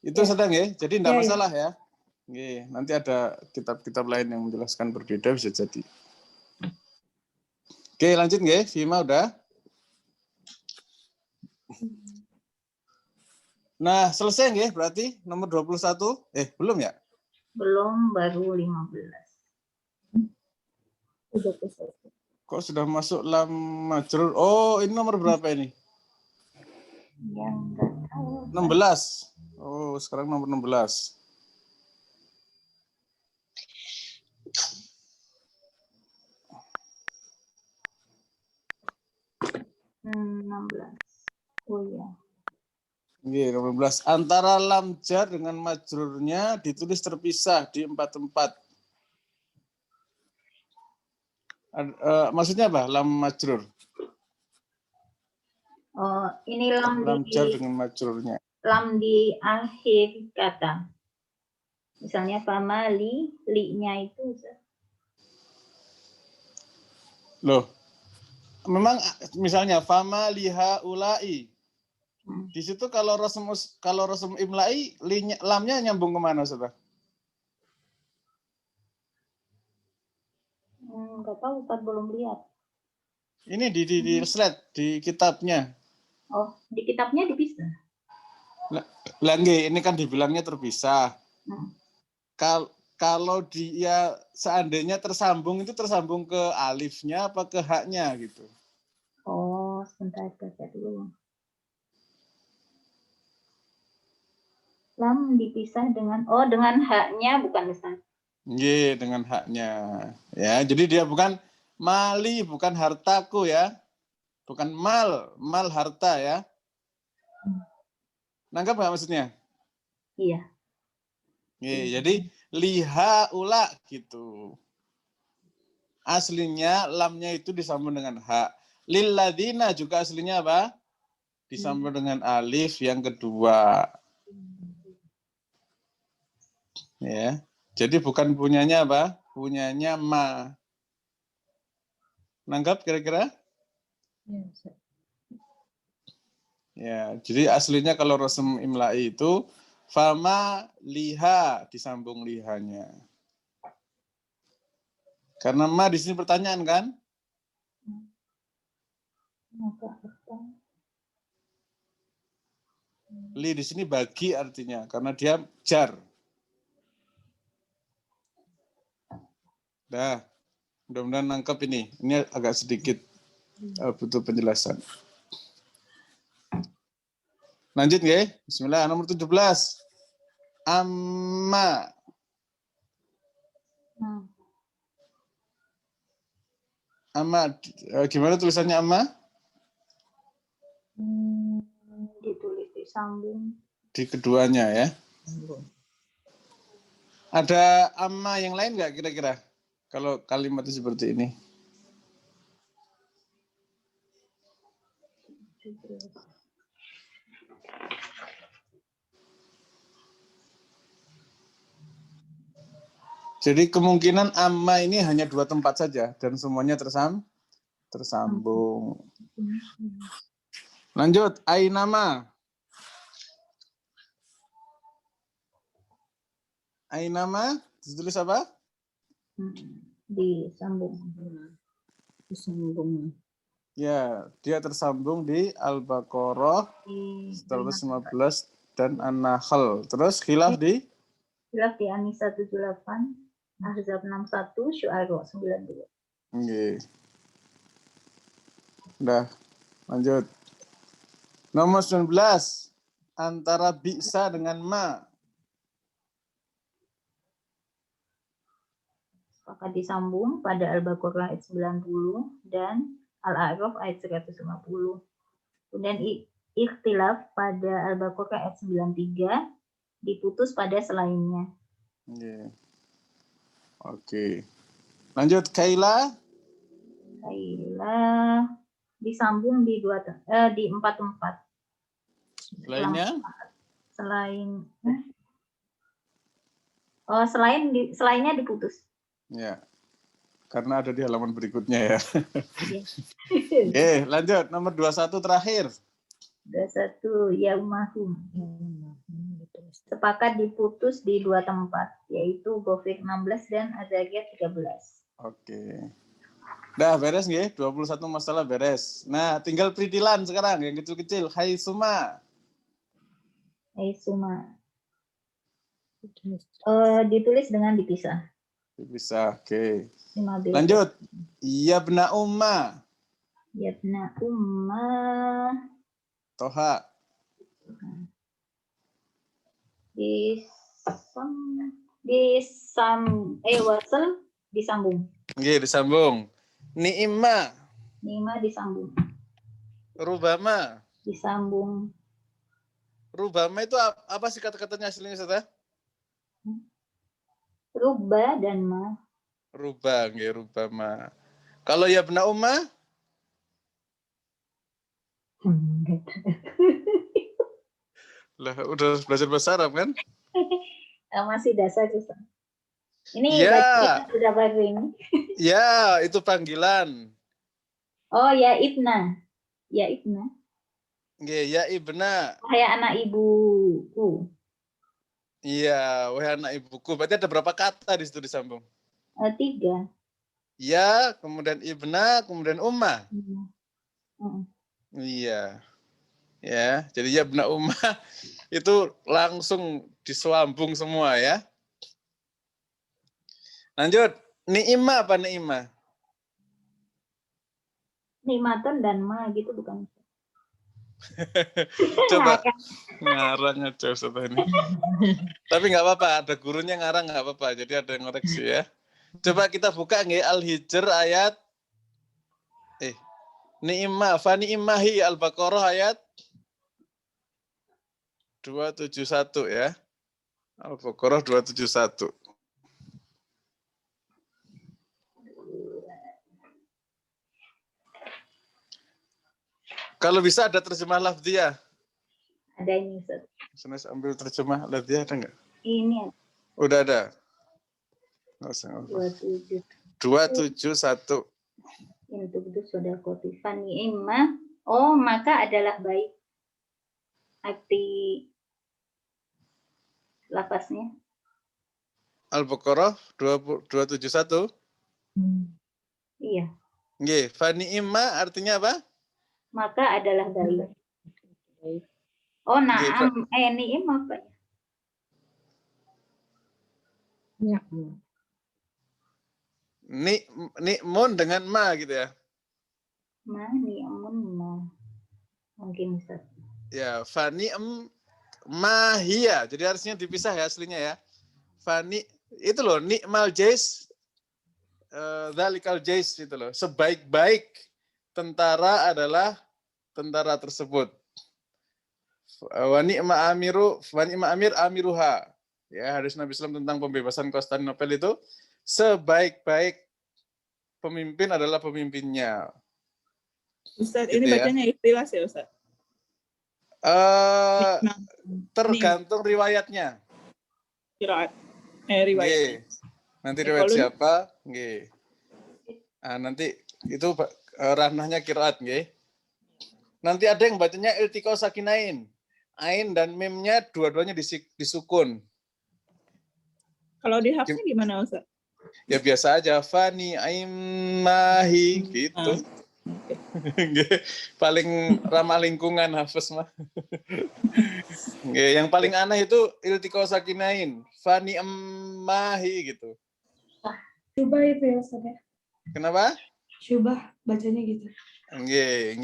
Itu sedang ya, jadi tidak masalah ya. Nanti ada kitab-kitab lain yang menjelaskan berbeda bisa jadi. Oke, lanjut nggih, Vima udah. Nah, selesai nggih berarti nomor 21? Belum ya? Belum, baru 15. Kok sudah masuk lam majrur? Oh, ini nomor berapa ini? Yang enggak tahu. 16. Oh, sekarang nomor 16. 16. Oh iya. Nomor 16. Antara lam jar dengan majrurnya ditulis terpisah di 4 tempat. Maksudnya apa? Lam majrur. Oh, ini lam jar dengan majrurnya. Lam di akhir kata. Misalnya fama li-nya itu. Loh. Memang misalnya fama liha ulai. Di situ kalau rasm imla'i lamnya nyambung kemana, Saudara? Enggak tahu, Pak, belum lihat. Ini di slide di kitabnya. Oh, di kitabnya dipisah. Ini kan dibilangnya terpisah. Kalau dia seandainya tersambung, itu tersambung ke alifnya apa ke haknya gitu? Oh, sebentar baca dulu. Lam dipisah dengan dengan haknya, bukan Ustaz? Dengan haknya. Ya, jadi dia bukan mali, bukan hartaku ya. Bukan mal harta ya. Nangkap nggak maksudnya? Iya. Jadi liha ula gitu. Aslinya lamnya itu disambung dengan hak. Lilladina juga aslinya apa? Disambung dengan alif yang kedua. Ya. Jadi bukan punyanya apa? Punyanya ma. Nangkap kira-kira? Ya, jadi aslinya kalau rasm imla'i itu fama liha disambung lihanya. Karena ma di sini pertanyaan kan? Li di sini bagi artinya karena dia jar. Mudah-mudahan nangkep ini. Ini agak sedikit butuh penjelasan. Lanjut ya. Bismillah, nomor 17. Amma. Amma, gimana tulisannya amma? Ditulis disambung. Di keduanya ya. Ada amma yang lain nggak kira-kira? Kalau kalimatnya seperti ini. Jadi kemungkinan amma ini hanya 2 tempat saja dan semuanya tersambung. Lanjut, ainama. Ainama ditulis apa? Disambung. Ya, dia tersambung di Al-Baqarah 115 dan An-Nahl. Terus khilaf di An-Nisa 78. Ahzab 61, Syu'ara 92. Udah, lanjut. Nomor 19. Antara bisa dengan ma. Maka disambung pada Al-Baqarah ayat 90 dan Al-A'raf ayat 150. Kemudian ikhtilaf pada Al-Baqarah ayat 93 diputus pada selainnya. Yeah. Oke. Lanjut Kaila. Kaila disambung di 4 tempat. Lainnya? Selainnya diputus. Ya. Karena ada di halaman berikutnya ya. Ya. Oke, lanjut nomor 21 terakhir. 21 yaumahum. Sepakat diputus di 2 tempat, yaitu Ghafir 16 dan Az-Zariyat 13. Oke. Dah beres nggih, 21 masalah beres. Nah, tinggal peridilan sekarang yang kecil-kecil. Hai Suma. Ditulis dengan dipisah. Bisa, oke. 15. Lanjut. Yabna Umma. Yabna Umma. Toha. Wasal disambung. Nggih, disambung. Ni'imah. Nima disambung. Rubama. Disambung. Rubama itu apa sih kata-katanya aslinya, Ustaz? Ruba dan ma. Ruba, nggih, rubama. Kalau Yabna Umma? Lah, udah belajar bahasa Arab kan? Masih dasar Ustaz. Ini ya. Sudah baru ini. Ya, itu panggilan. Oh, ya Ibna. Ya Ibna. Nggih, ya Ibna. Wahai anak ibuku. Iya, wahai anak ibuku. Berarti ada berapa kata di situ disambung? 3. Ya, kemudian Ibna, kemudian Umma. Iya. Ya, jadi ya Ibna Umma itu langsung disambung semua ya. Lanjut, ni'imah apa ni'imah? Nikmatun dan ma gitu bukan? Coba ngarang aja Ustaz ini. Tapi nggak apa-apa, ada gurunya ngarang nggak apa-apa. Jadi ada yang ngoreksi ya. Coba kita buka nggih Al-Hijr ayat ni'imah fa ni'imahi Al-Baqarah ayat 271 ya. Al-Baqarah 271. Kalau bisa ada terjemah lafziyah. Ada ini Ustaz. Saya ambil terjemah lafziyah ada nggak? Ini Udah ada. 271. Untuk itu sudah kopi fani imma. Oh, maka adalah baik. Arti lafaznya. Al-Baqarah 271. Iya. Nggih, fani imma artinya apa? Maka adalah baik. Oh, na'am. Ni'im apa ya? Ni'mun dengan ma gitu ya. Ni'mun ma. Mungkin Ustaz. Ya, fani'm mahia. Jadi harusnya dipisah ya aslinya ya. Fani itu loh, ni'mal jais dzalikal jais itu loh. Sebaik-baik tentara adalah tentara tersebut. Wa ni'ma amir amiruha. Ya, hadis Nabi SAW tentang pembebasan Konstantinopel itu sebaik-baik pemimpin adalah pemimpinnya. Ustaz, gitu ini bacanya ya? Ikhtilas ya Ustaz? Tergantung riwayatnya. Riwayat. Riwayatnya. Nanti riwayat siapa? Nggih. Nanti itu ranahnya qiraat nggih. Nanti ada yang bacanya iltiqo sakinain. Ain dan mimnya dua-duanya disukun. Kalau di hafsnya gimana Ustaz? Ya biasa aja, fani aimahi gitu. Paling ramah lingkungan hafes mah. Yang paling aneh itu iltiqo sakinain, fani aimahi gitu. Syubah itu ya Ustaz ya. Kenapa? Syubah bacanya gitu. Nggih,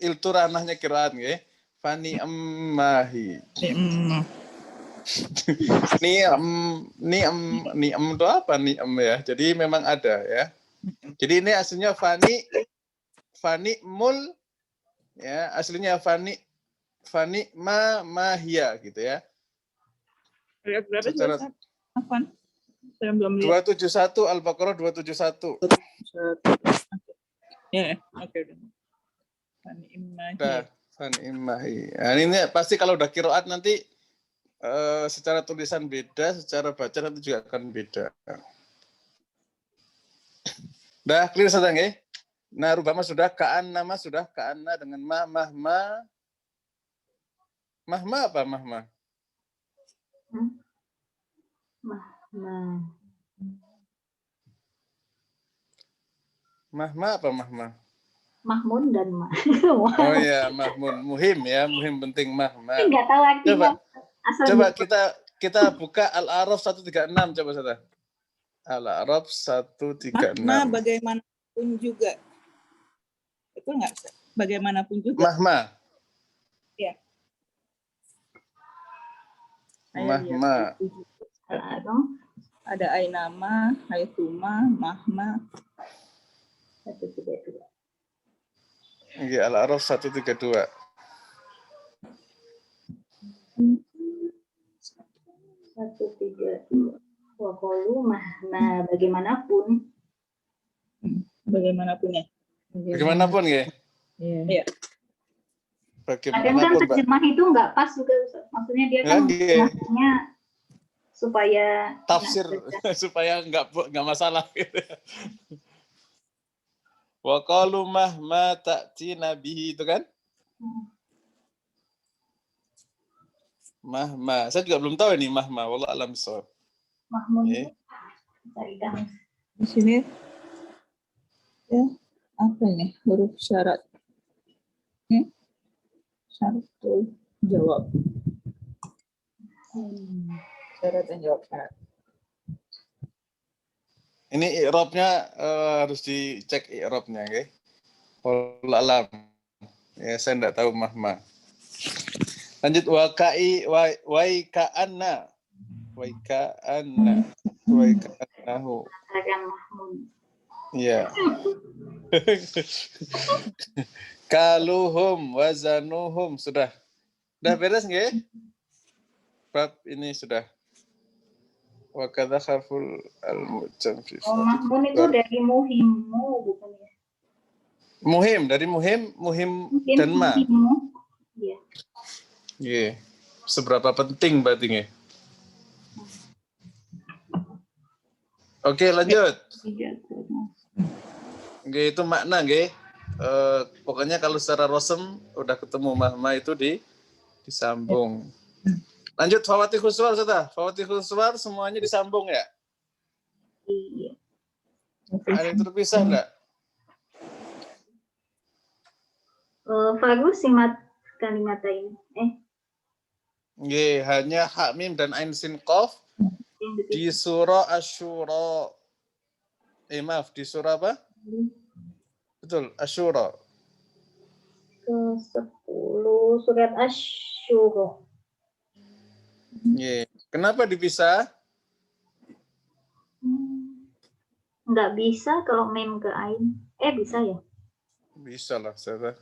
itu ranahnya qiraat nggih. Fani aimahi. Ni'am itu apa ni'am ya? Jadi memang ada ya. Jadi ini aslinya fani mul ya, aslinya fani mahia gitu ya. Berapa Secara sih? Apa? Saya belum lihat. 271 Al-Baqarah 271. Ya, oke. Fani imahi. Fani imahi. Nah, ini pasti kalau udah qiraat nanti secara tulisan beda, secara baca nanti juga akan beda. Dah clear saja nggih? Nah, rubama sudah, nama sudah, ka'anna dengan mahma. Mahma apa mahma? Mahma apa mahma? Mahmun dan Oh ya, mahmun. Muhim ya, muhim penting mahma. Enggak tahu artinya. Coba kita buka Al-A'raf 136 coba saja. Al-A'raf 136. Mahma bagaimanapun juga. Itu enggak? Bagaimanapun juga. Mahma. Ya. Mahma. Ada ainama, haituma, mahma. 132. Iya, Al-A'raf 132. 132. Waqalu mahma bagaimanapun. Bagaimanapun ya. Bagaimanapun ya. Iya. Kadang kan terjemah itu nggak pas juga, maksudnya dia kan maksudnya supaya tafsir supaya nggak masalah. Wa qalu mahma ta'tina bihi itu kan? Mahma. Saya juga belum tahu ini mahma. Wallahu a'lam bishawab. Mahmun. Di sini ya apa ini? Huruf syarat. Syarat jawab. Syarat dan jawab syarat. Ini i'rabnya harus dicek i'rabnya, oke? Wallahu a'lam. Ya, saya enggak tahu mahma. Lanjut wakai ka'anna. Ka'annahu. Iya. Kaluhum wazanuhum sudah. Sudah beres nggih? Bab ini sudah. Wa kadza kharful al-mu'jam fi. Mahmun itu dari muhimmu bukan ya? Muhim, dari muhim dan ma. Iya. Iya. Seberapa penting berarti nggih? Oke, lanjut. Nggih, itu makna nggih. Pokoknya kalau secara rosem udah ketemu mahma itu disambung. Lanjut Fawathihus Suwar sudah. Fawathihus Suwar semuanya disambung ya? Iya. Ada yang terpisah enggak? Fagus simat kalimatain. Nggih, hanya ha mim dan ain sin qaf di surah Asy-Syura. Maaf, di surah apa? Betul, Asy-Syura. Ke-10 surat Asy-Syura. Nggih. Kenapa dipisah? Nggak bisa kalau mem ke ain. Bisa ya? Bisa lah, saya.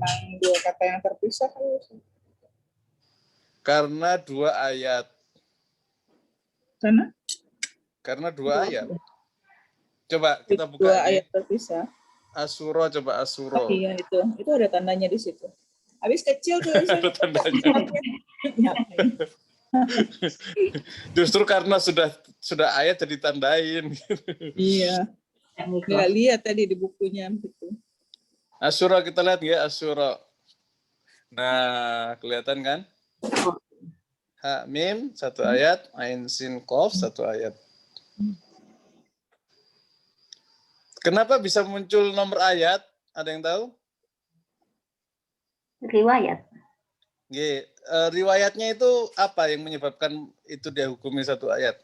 Memang dua kata yang terpisah kan? Karena dua ayat. Karena dua ayat. Coba kita buka. Dua ayat terpisah. Asura, coba Asura. Oh, iya itu ada tandanya di situ. Habis kecil tuh. Ada tandanya. Justru karena sudah ayat jadi tandain. Iya. Nggak lihat tadi di bukunya gitu. Asura kita lihat ya, Asura. Nah, kelihatan kan? Ha mim satu ayat, ain sin qaf satu ayat. Kenapa bisa muncul nomor ayat? Ada yang tahu? Riwayat. Riwayatnya itu apa yang menyebabkan itu dia hukumi satu ayat?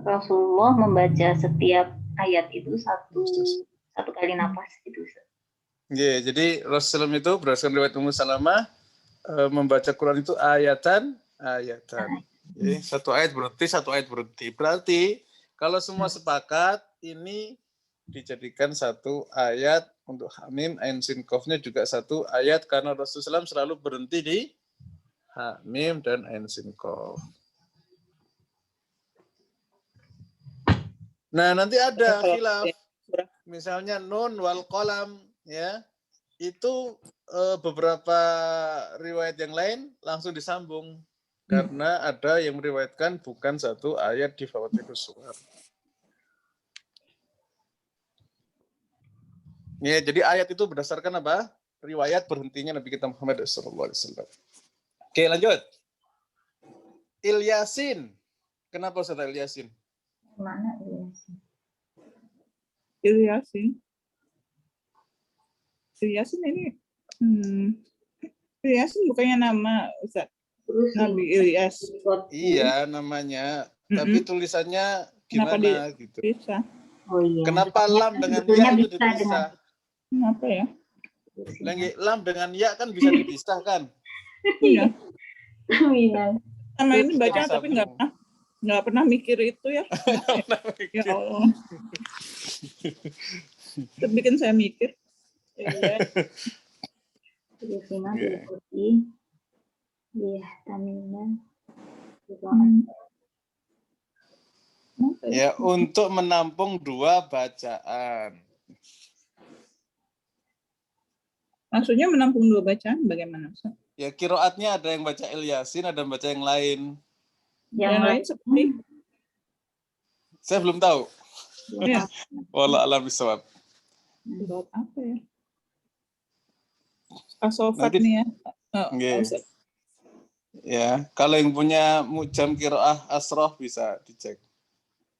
Rasulullah membaca setiap ayat itu satu kali nafas itu. Jadi Rasulullah itu berdasarkan riwayat Ummu Salamah membaca Quran itu ayatan. Satu ayat berhenti. Berarti kalau semua sepakat ini dijadikan satu ayat untuk Hamim, Ain Sin Qafnya juga satu ayat karena Rasulullah selalu berhenti di Hamim dan Ain Sin Qaf. Nah, nanti ada khilaf. Misalnya nun wal qalam ya. Itu beberapa riwayat yang lain langsung disambung karena ada yang meriwayatkan bukan satu ayat di Fawatihus Suwar. Ya, jadi ayat itu berdasarkan apa? Riwayat berhentinya Nabi kita Muhammad SAW. Oke, lanjut. Ilyasin. Kenapa Ustaz Ilyasin? Mana Ilyasin? Ilyasin ini Ilyasin bukannya nama Ustaz? Nabi Ilyas. Iya, namanya. Tapi tulisannya gimana gitu. Bisa. Oh iya. Kenapa lam dengan ya itu dipisah? Kenapa ya? Lam dengan ya kan bisa dipisah kan? Iya. Iya. Sama ini baca tapi nggak pernah mikir itu ya. Ya Allah. Itu bikin saya mikir. Iya. Iya, Tamina. Ya, untuk menampung dua bacaan. Maksudnya menampung dua bacaan bagaimana? Ya, kiroatnya ada yang baca Ilyasin, ada yang baca yang lain. Yang lain seperti? Saya belum tahu. Ya. Wallah alam bisawab. Buat apa ya? Asofat nih ya. Ya, kalau yang punya mujam kiroah asroh bisa dicek.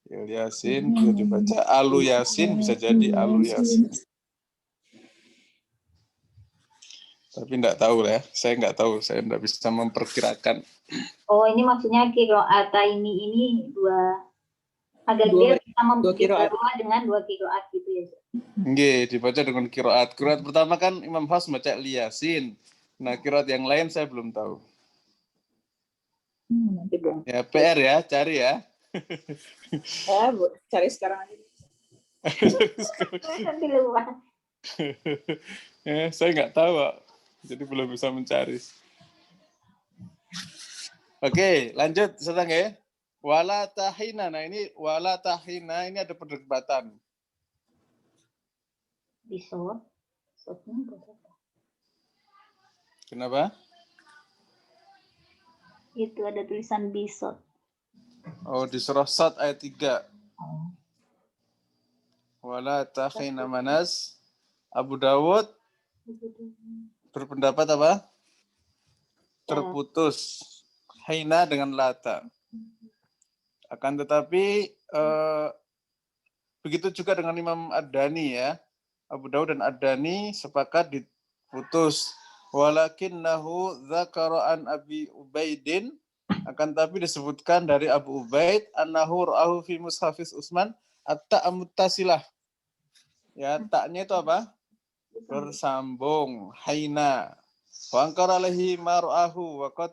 Yasin bisa dibaca Alu Yasin, bisa jadi Alu Yasin. Tapi enggak tahu lah ya. Saya enggak tahu, saya enggak bisa memperkirakan. Oh, ini maksudnya kiroata ini dua agar dia bisa membaca dengan dua kiroat gitu ya. Nggih, dibaca dengan kiroat. Kiroat pertama kan Imam Hafs baca Yasin. Nah, kiroat yang lain saya belum tahu. Nanti dong. Ya, PR ya, cari ya. Cari sekarang aja. Nanti lupa. Saya nggak tahu, Pak. Jadi belum bisa mencari. Oke, lanjut sedang ya. Wala tahina. Nah, ini wala tahina ini ada perdebatan. Bisot. Kenapa? Itu ada tulisan bisot. Oh, di surah Sad ayat 3. Wala tahina manas. Abu Dawud berpendapat apa? Terputus. Haina dengan lata. Akan tetapi begitu juga dengan Imam Ad-Dani ya. Abu Dawud dan Ad-Dani sepakat diputus. Walakinnahu dzakara an Abi Ubaidin, akan tapi disebutkan dari Abu Ubaid annahu ra'ahu fi mushafiz Utsman at-ta'amuttasilah. Ya, taknya itu apa? Bersambung. Haina. Wa ankara alaihi mar'ahu wa qad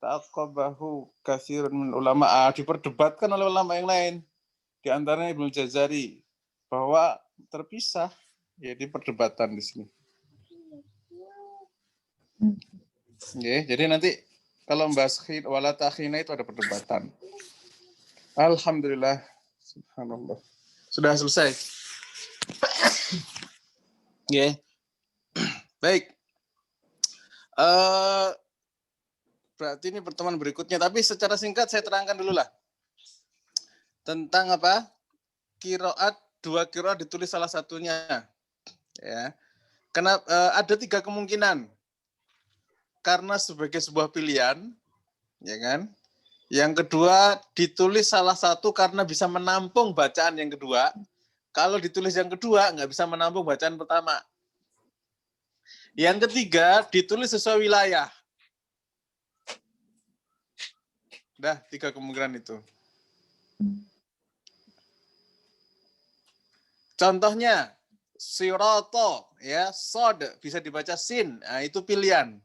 ta'aqqabahu katsirun min ulama. Diperdebatkan oleh ulama yang lain. Di antaranya Ibnu Jazari bahwa terpisah. Ya, di perdebatan di sini. Ya, jadi nanti kalau membahas wala takhina itu ada perdebatan. Alhamdulillah. Subhanallah. Sudah selesai. Ya. Baik. Berarti ini pertemuan berikutnya, tapi secara singkat saya terangkan dulu lah. Tentang apa? Qiraat, dua qiraat ditulis salah satunya. Ya. Kenapa ada 3 kemungkinan. Karena sebagai sebuah pilihan, ya kan? Yang kedua, ditulis salah satu karena bisa menampung bacaan yang kedua. Kalau ditulis yang kedua, nggak bisa menampung bacaan pertama. Yang ketiga, ditulis sesuai wilayah. Dah, 3 kemungkinan itu. Contohnya, sirato, ya, sod bisa dibaca sin. Nah, itu pilihan.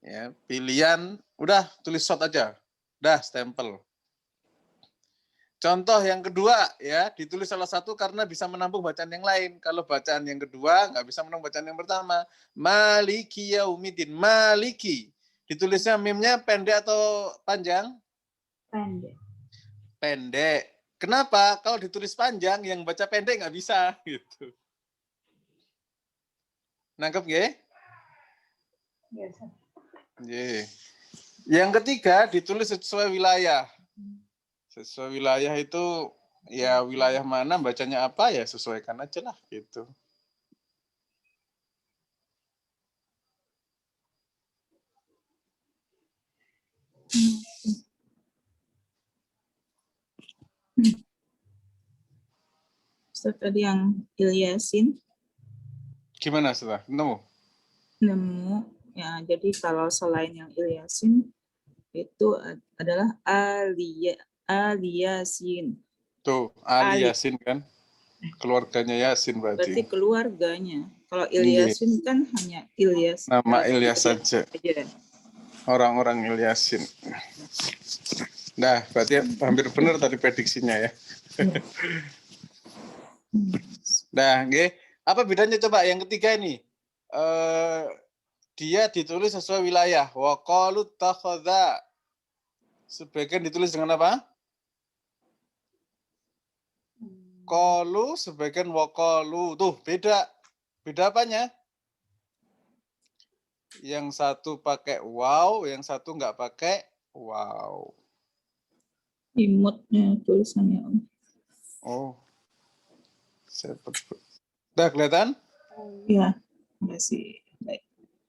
Ya, pilihan, udah tulis sod aja. Dah stempel. Contoh yang kedua, ya, ditulis salah satu karena bisa menampung bacaan yang lain. Kalau bacaan yang kedua nggak bisa menampung bacaan yang pertama. Maliki yaumiddin. Maliki. Ditulisnya mimnya pendek atau panjang? Pendek. Pendek. Kenapa? Kalau ditulis panjang, yang baca pendek nggak bisa. Gitu. Nangkep nggih? Biasa. Yang ketiga, ditulis sesuai wilayah. Sesuai wilayah itu, ya wilayah mana, bacanya apa, ya sesuaikan aja lah, gitu. Ustaz, tadi yang Ilyasin Gimana setelah? Nemu? nemu, ya jadi kalau selain yang Ilyasin itu adalah Aliyasin. Tuh, Ali Yasin kan? Keluarganya Yasin Berarti berarti. keluarganya. Kalau Ilyasin kan hanya Ilyas. Nama Ilyas saja. Aja. Orang-orang Ilyasin. Nah, berarti hampir benar tadi prediksinya ya. Nah, nggih. Apa bedanya coba yang ketiga ini? Dia ditulis sesuai wilayah. Wa qalu takhadha. Sebagian ditulis dengan apa? Qalu, sebagian wa qalu. Tuh, beda. Beda apanya? Yang satu pakai wow, yang satu nggak pakai wow. Imutnya tulisannya. Oh. Udah kelihatan? Ya, masih baik.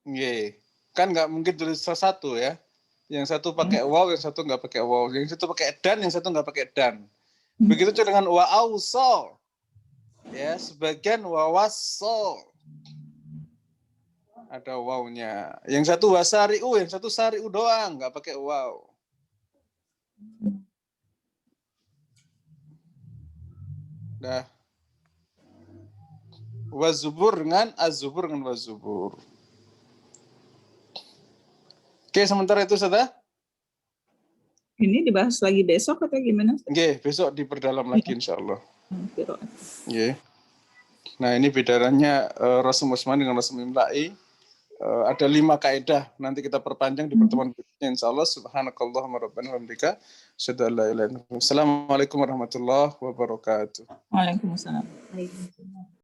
Nggih. Kan nggak mungkin tulis salah satu ya. Yang satu pakai wow, yang satu nggak pakai wow. Yang satu pakai dan, yang satu nggak pakai dan. Begitu juga dengan wa auso. Ya, sebagian wa waso. Ada wow-nya. Yang satu wasari'u, yang satu sari'u doang, nggak pakai wow. Dah. Wazubur dengan azubur dengan wazubur. Oke, sementara itu sudah. Ini dibahas lagi besok atau gimana? Oke, besok diperdalam lagi insya Allah. Oke. Nah, ini bedaannya Rasm Utsmani dengan Rasm Imla'i. Ada 5 kaidah. Nanti kita perpanjang di pertemuan berikutnya insya Allah. Subhanakallahumma rabbana wa bihamdika asyhadu an la ilaha illa anta. Assalamualaikum warahmatullahi wabarakatuh. Waalaikumsalam. Waalaikumsalam.